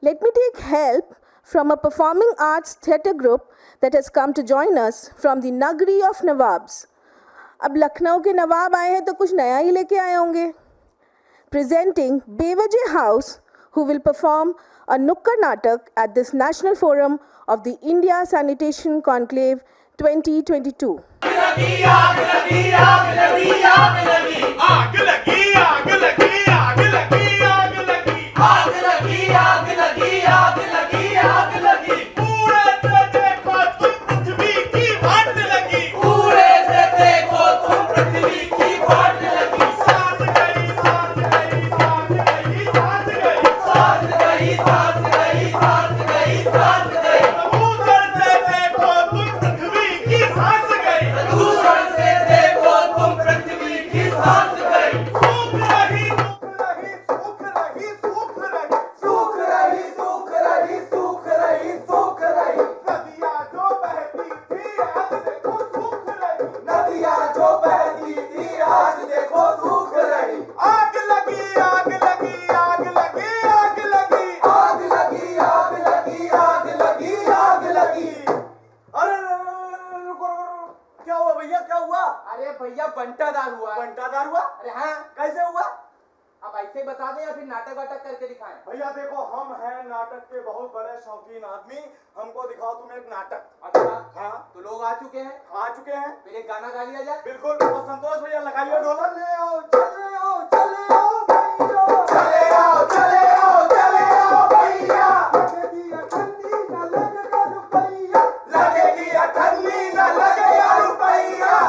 Let me take help from a performing arts theatre group that has come to join us from the Nagari of Nawabs. अब लखनऊ के नवाब आए हैं तो कुछ नया ही लेके आए होंगे. Presenting Bewaje House, who will perform a Nukkad Natak at this National Forum of the India Sanitation Conclave 2022. भैया बंटादार हुआ. बंटादार हुआ? अरे हाँ. कैसे हुआ? अब ऐसे बता दें या फिर नाटक वाटक करके दिखाएं? भैया देखो, हम हैं नाटक के बहुत बड़े शौकीन आदमी. हमको दिखाओ तुम एक नाटक. अच्छा. हाँ. तो लोग आ चुके हैं? आ चुके हैं. फिर एक गाना गा लिया जाए. बिल्कुल. तो संतोष भैया लगाइए ढोलक. चले आओ चले आओ चले आओ भैया. चले आओ चले आओ चले आओ भैया. लगेगी अठन्नी न लगेगा रुपैया.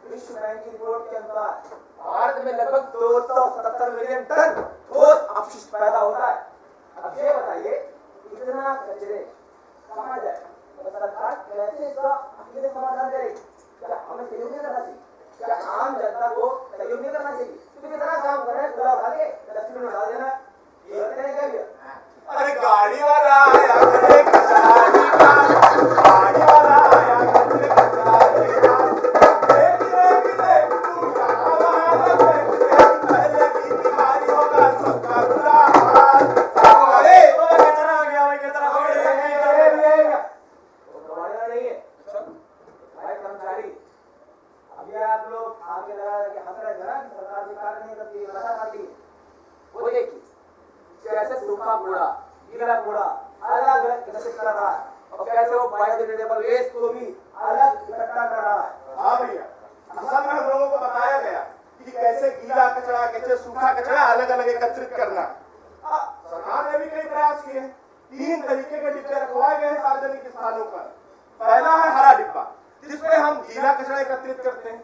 विश्व बैंक की रिपोर्ट के अनुसार भारत में लगभग 277 मिलियन टन कूड़ा गीला कूड़ा अलग अलग एकत्रित कर रहा है और कैसे वो बायोडिग्रेडेबल वेस्ट को भी अलग इकट्ठा कर रहा है। हाँ भैया, असल में हम लोगों को बताया गया कि कैसे गीला कचरा कैसे सूखा कचरा अलग अलग एकत्रित करना है। सरकार ने भी कई प्रयास किए हैं। 3 तरीके के डिब्बे रखवाए गए हैं सार्वजनिक स्थानों पर। पहला है हरा डिब्बा, जिसमें हम गीला कचरा एकत्रित करते हैं।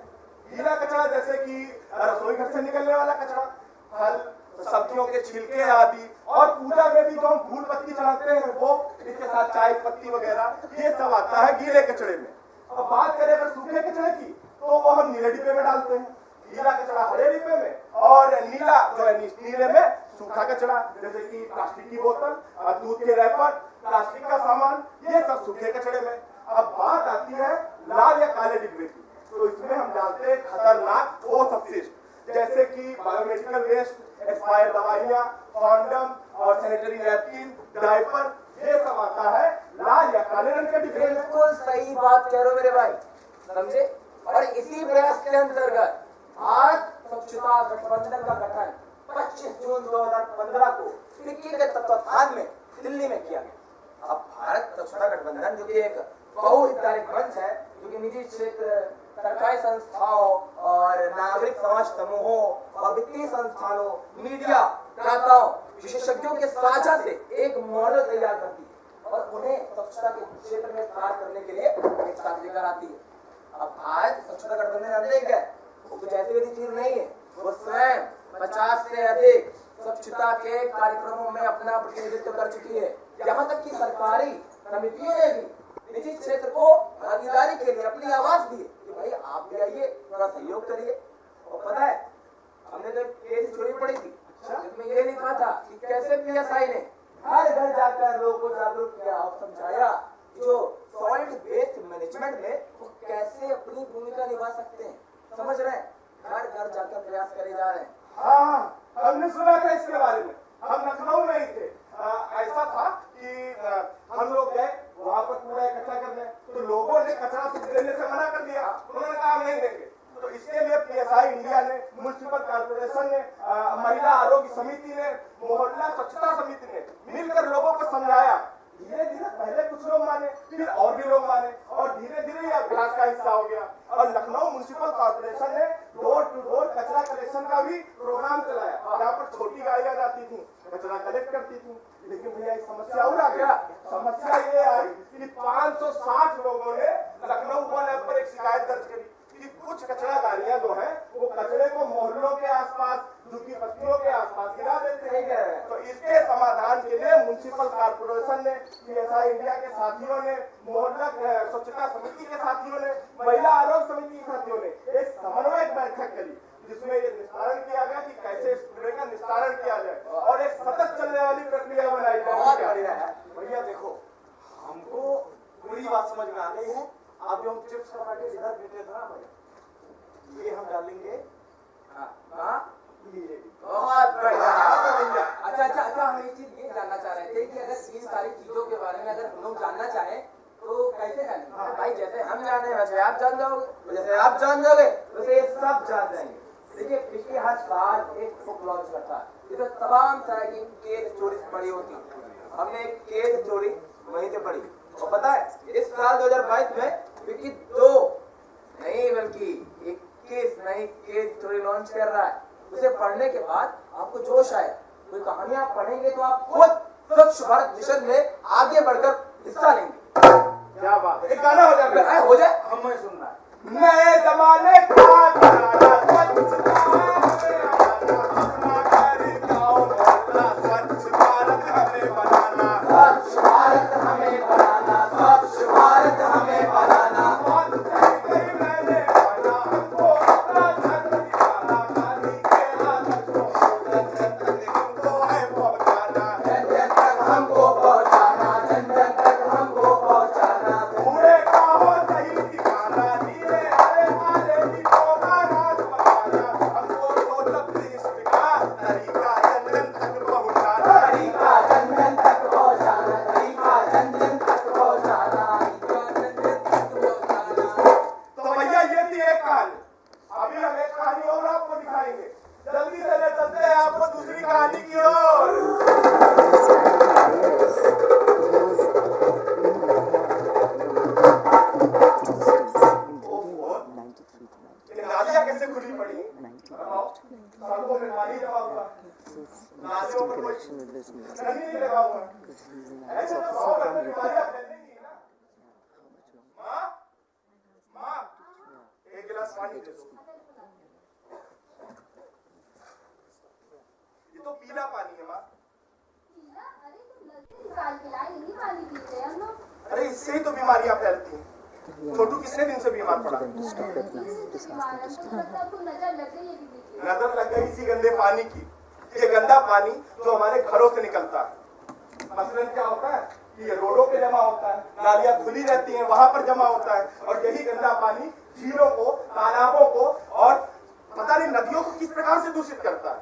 गीला कचरा जैसे कि रसोई घर से निकलने वाला कचरा, फल सब्जियों के छिलके आदि, और पूजा में भी जो हम फूल पत्ती चढ़ाते हैं वो, इसके साथ चाय पत्ती वगैरह, ये सब आता है गीले कचरे में। अब बात करें अगर सूखे कचरे की, तो वो हम नीले डिब्बे में डालते हैं, गीला कचरा हरे डिब्बे में, और नीला जो है नीले में सूखा कचरा, जैसे कि प्लास्टिक की बोतल, दूध के रैपर, प्लास्टिक का सामान, ये सब सूखे कचरे में। अब बात आती है लाल या काले डिब्बे की, तो इसमें हम डालते हैं खतरनाक ठोस अपशिष्ट, जैसे कि बायोमेडिकल वेस्ट, एक्सपायर दवाइयाँ, कॉन्डम और सैनिटरी नैपकिन, डायपर, ये सब आता है लाल या काले रंग के डिब्बे में। बिल्कुल सही बात कह रहे हो मेरे भाई, समझे। और इसी प्रयास के अंतर्गत भारत स्वच्छता गठबंधन का गठन 25 जून 2015 को फिक्की के तत्वाधान में दिल्ली में किया गया। अब भारत स्वच्छता गठबंधन जो कि एक बहुहितधारक मंच है, जो कि निजी क्षेत्र, सरकारी संस्थाओं और नागरिक समाज समूहों और वित्तीय संस्थानों, मीडिया, दाताओं, विशेषज्ञों के साझा से एक मॉडल तैयार करती है और उन्हें स्वच्छता के क्षेत्र में कार्य करने के लिए एक साथ लेकर आती है। अब भारत स्वच्छता गठबंधन अनेक है, वो कुछ ऐसी वैसी चीज नहीं है, वो स्वयं 50 से अधिक स्वच्छता के कार्यक्रमों में अपना प्रतिनिधित्व कर चुकी है। यहाँ तक कि सरकारी समितियों ने भी निजी क्षेत्र को भागीदारी के लिए अपनी आवाज दी कि भाई आप भी आइए, थोड़ा सहयोग करिए। और पता है, हमने तो केस चोरी पड़ी थी, जिसमें ये लिखा था कि कैसे पीएसआई ने हर घर जाकर लोगों को जागरूक किया और समझाया कि जो सॉलिड वेस्ट मैनेजमेंट में वो कैसे अपनी भूमिका निभा सकते हैं। समझ रहे हैं, घर घर जाकर प्रयास करे जा रहे हैं। हाँ, हमने सुना था इसके बारे में, हम लखनऊ में ही थे। ऐसा था कि हम लोग गए वहां पर कूड़ा इकट्ठा करने, तो लोगों ने कचरा देने से मना कर दिया, उन्होंने कहा हम नहीं देंगे। तो इसके लिए पीएसआई इंडिया ने, म्युनिसिपल कॉर्पोरेशन ने, महिला आरोग्य समिति ने, मोहल्ला स्वच्छता समिति ने मिलकर लोगों को समझाया। धीरे धीरे पहले कुछ लोग माने, फिर और भी लोग माने, और धीरे धीरे ये अभ्यास का हिस्सा हो गया। और लखनऊ म्युनिसिपल कॉर्पोरेशन ने डोर टू डोर कचरा कलेक्शन का भी प्रोग्राम चलाया, जहाँ पर छोटी गाड़ियां जाती थी, कचरा कलेक्ट करती थी। लेकिन भैया एक समस्या और आ गया। समस्या ये आई कि 560 लोगों ने लखनऊ वन ऐप पर एक शिकायत दर्ज करी कि कुछ कचरा गाड़ियां जो है वो कचरे को मोहल्लों के आसपास, झुग्गी बस्तियों के आसपास गिरा देते हैं। तो इसके समाधान के लिए म्युनिसिपल कॉर्पोरेशन ने, पीएसआई इंडिया के साथियों ने, मोहल्ला स्वच्छता समिति के साथियों ने, महिला आरोग्य समिति के साथियों ने एक समन्वय बैठक करी, जिसमें ये निस्तारण किया गया कि कैसे इस कूड़े का निस्तारण किया जाए, और एक सतत चलने वाली प्रक्रिया बनाई जाए। भैया देखो, हमको पूरी बात समझ में आ गई है। आप जो हम चिप्स का पैकेट इधर देते थे ना भैया, ये हम डालेंगे। बहुत बढ़िया। अच्छा, हम एक चीज ये जानना चाह रहे थे कि अगर इन सारी चीजों के बारे में अगर हम लोग जानना चाहें तो कैसे जानेंगे? भाई जैसे हम जाने वैसे आप जान जाओगे, जैसे आप जान जाओगे वैसे ये सब जान जाएंगे। देखिए, पिछले हर साल एक बुक लॉन्च करता है, जिसमें तमाम तरह की केस चोरी पड़ी होती। हमने एक केस चोरी वहीं से पढ़ी, और पता है इस साल 2022 में विकी 2 नहीं बल्कि 21 नई केस चोरी लॉन्च कर रहा है। उसे पढ़ने के बाद आपको जोश आया, कोई कहानी आप पढ़ेंगे तो आप खुद स्वच्छ भारत मिशन में आगे बढ़कर हिस्सा लेंगे। क्या बात है, एक गाना हो जाए, हो जाए, हमें सुनना है। नए जमाने का स्वच्छ भारत हमें बनाना, स्वच्छ भारत हमें बनाना, स्वच्छ भारत हमें बनाना। मैंने बना हमको अपना धर्म दिखाना, गांधी के आदर्श को है पहुंचाना, जन जन तक हमको पहुंचाना, जन जन तक हमको पहुंचाना। पूरे का हो सही ठिकाना, नीले हरे वाले दीपों का राज बताना, हमको तो तब्दील का तरीका जन जन तक पहुंचाना, तरीका जन जन तक पहुंचाना, तरीका जन जन तक पहुंचाना। तो भैया ये थी एक कहानी। अभी हम एक कहानी और आपको दिखाएंगे। जल्दी से ले चलते हैं आपको दूसरी कहानी की ओर। नालियों पर कोई छन्नी नहीं लगा हुआ है। ऐसे तो 100 घर में बीमारियां फैलेंगी ना। माँ, एक गिलास पानी दे दो। ये तो पीला पानी है माँ। अरे इससे ही तो बीमारियां फैलती हैं। छोटू कितने दिन से बीमार पड़ा? नजर लग गई इसी गंदे पानी की। ये गंदा पानी जो हमारे घरों से निकलता है, मसलन क्या होता है कि ये रोडों पे जमा होता है, नालियां खुली रहती हैं, वहां पर जमा होता है, और यही गंदा पानी झीलों को, तालाबों को और पता नहीं नदियों को किस प्रकार से दूषित करता है।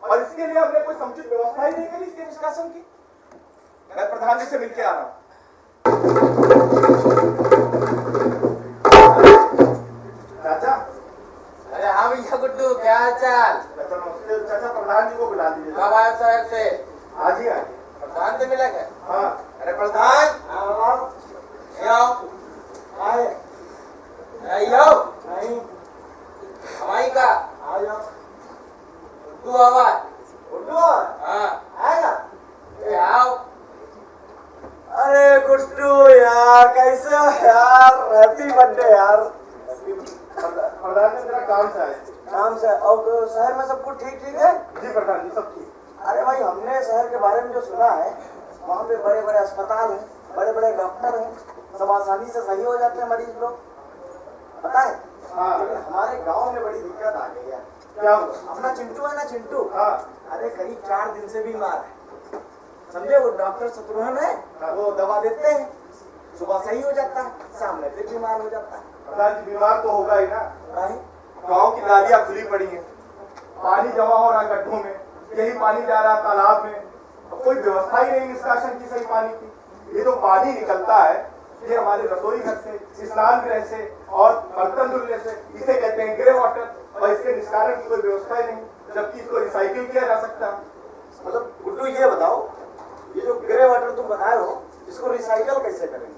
और इसके लिए हमने कोई समुचित व्यवस्था ही नहीं करी इसके निष्कासन की। मैं प्रधान जी से मिलकर आ रहा हूँ। चाचा, अरे हाँ भैया गुड्डू, क्या हाल चाल? चाचा प्रधान जी को बुला दीजिए। कब आए शहर से? आज ही आए। प्रधान से मिला क्या? हाँ। अरे प्रधान आओ। आए। नहीं हमारी का आ जाओ। गुड्डू आवाज। गुड्डू हाँ आएगा। ए आओ। अरे गुड्डू यार, कैसे हो यार? हैप्पी बर्थडे यार। प्रधान जी मेरा काम से आए। काम से? और शहर में सब कुछ ठीक ठीक है? जी प्रधान जी, सब ठीक। अरे भाई, हमने शहर के बारे में जो सुना है, वहाँ पे बड़े बड़े अस्पताल हैं, बड़े बड़े डॉक्टर हैं, सब आसानी से सही हो जाते हैं मरीज लोग, पता है? हाँ। लेकिन हमारे गांव में बड़ी दिक्कत आ गई है। क्या हुआ? अपना चिंटू है ना, चिंटू, हाँ। अरे करीब 4 दिन से बीमार है, समझे? वो डॉक्टर शत्रुघ्न है, वो दवा देते हैं, सुबह सही हो जाता है, शाम में फिर बीमार हो जाता है। प्रधान जी बीमार तो होगा ही ना। भाई गांव की नालियां खुली पड़ी हैं, पानी जमा हो रहा गड्ढों में, यही पानी जा रहा तालाब में, कोई व्यवस्था ही नहीं निष्कासन की सही पानी की। ये जो पानी निकलता है, ये हमारे रसोई घर से, स्नान गृह से और बर्तन धुलने से, इसे कहते हैं ग्रे वाटर, और इसके निस्तारण की कोई व्यवस्था ही नहीं, जबकि इसको रिसाइकिल किया जा सकता है। मतलब गुड्डू ये बताओ, ये जो ग्रे वाटर तुम बताए हो, इसको रिसाइकल कैसे करेंगे?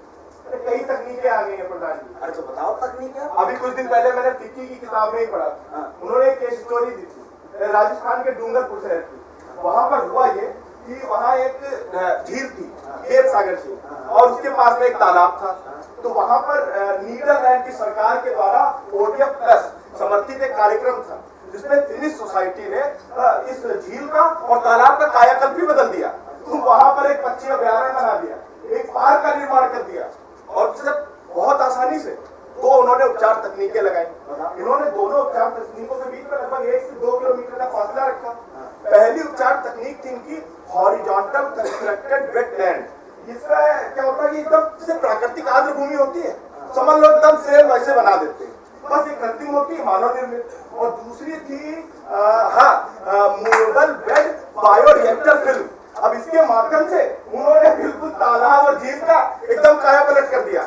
कई तकनीकें आ गई हैं प्रधान जी। अरे तो बताओ तकनीक क्या? अभी कुछ दिन पहले मैंने फिक्की की किताब में ही पढ़ा था। हाँ। उन्होंने एक केस स्टोरी दी थी राजस्थान के डूंगरपुर शहर की। वहां पर हुआ ये कि वहां एक झील थी, देव सागर झील, और उसके पास में एक तालाब था। तो वहां पर नीदरलैंड की सरकार के द्वारा ODF प्लस समर्थित एक कार्यक्रम था, जिसमें फिनिश सोसाइटी ने इस झील का और तालाब का कायाकल्प भी बदल दिया। तो वहां पर एक पक्षी अभ्यारण्य बना दिया, एक पार्क का निर्माण कर दिया, और सिर्फ बहुत आसानी से तो उन्होंने उपचार तकनीकें लगाई। इन्होंने दोनों उपचार तकनीकों के बीच में लगभग 1 से 2 किलोमीटर का फासला रखा। पहली उपचार तकनीक थी इनकी हॉरिजॉन्टल कंस्ट्रक्टेड वेटलैंड। इसका क्या होता है कि एकदम जैसे प्राकृतिक आर्द्र भूमि होती है, समझ लो एकदम सेम वैसे बना देते हैं, बस एक कृत्रिम होती है, मानव निर्मित। और दूसरी थी मूवेबल बेड बायोरिएक्टर फिल्म। अब इसके माध्यम से उन्होंने बिल्कुल तालाब और झील का एकदम काया पलट कर दिया।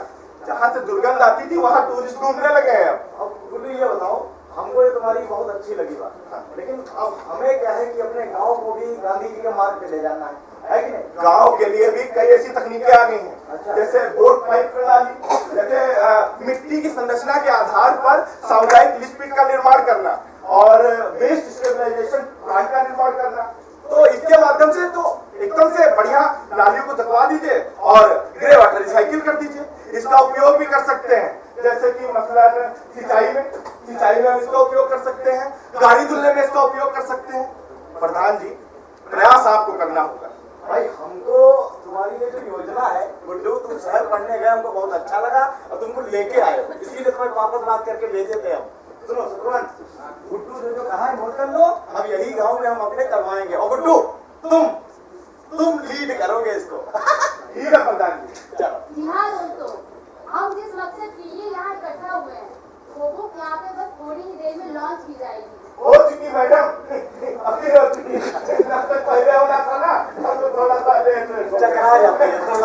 जहाँ से दुर्गंध आती थी वहाँ टूरिस्ट घूमने लगे हैं। अब गुड्डू ये बताओ, हमको ये तुम्हारी बहुत अच्छी लगी बात, लेकिन अब हमें क्या है कि अपने गांव को भी गांधी जी के मार्ग पे ले जाना है कि नहीं? गांव के लिए भी कई ऐसी तकनीकें आ गई हैं। अच्छा। जैसे बोट पाइप प्रणाली, जैसे मिट्टी की संरचना के आधार पर सामुदायिक लिफ्ट का निर्माण करना, और वेस्ट स्टेबलाइजेशन प्लांट का निर्माण करना। तो इसके माध्यम से तो एकदम से बढ़िया नालियों को दबवा दीजिए और ग्रे वाटर रिसाइकिल कर दीजिए। इसका उपयोग भी कर सकते हैं, जैसे कि मसलन सिंचाई में हम इसका उपयोग कर सकते हैं, गाड़ी धुलने में इसका उपयोग कर सकते हैं। प्रधान जी, प्रयास आपको करना होगा। भाई हमको तुम्हारी ये जो योजना है गुड्डू, तुम शहर पढ़ने गए, हमको बहुत अच्छा लगा और तुमको लेके आए हो, इसीलिए तुम्हें वापस बात करके भेजे थे हम। सुनो सुब्रमण्य, गुड्डू ने जो कहा है नोट कर लो, अब यही गांव में हम अपने करवाएंगे। और गुड्डू तुम लीड करोगे इसको। ठीक है प्रधान जी। चलो। जी हाँ दोस्तों, हम जिस मकसद के लिए यहाँ इकट्ठा हुए हैं, वो बुक यहाँ पे बस थोड़ी ही देर में लॉन्च की जाएगी। हो चुकी मैडम, अभी हो चुकी। जब तक पहले होना था ना, तब तो थोड़ा सा लेट चकरा जाते हैं। तो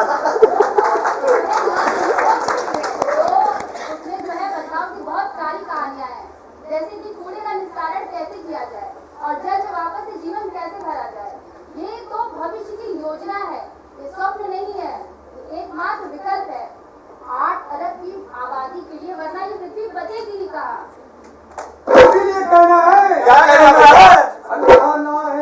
उसमें जो है बदलाव की बहुत सारी कहानियाँ हैं, जैसे कि कूड़े का निस्तारण कैसे किया जाए और जल से वापस से जीवन कैसे भरा जाए। ये तो भविष्य की योजना है, ये स्वप्न नहीं है, ये एकमात्र विकल्प है 8 अरब की आबादी के लिए, वरना ये पृथ्वी बचेगी ही कहाँ। इसीलिए कहना है, क्या कहना है? अल्लाह ना है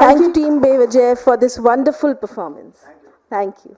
Thank you, Team Bevajay, for this wonderful performance. Thank you.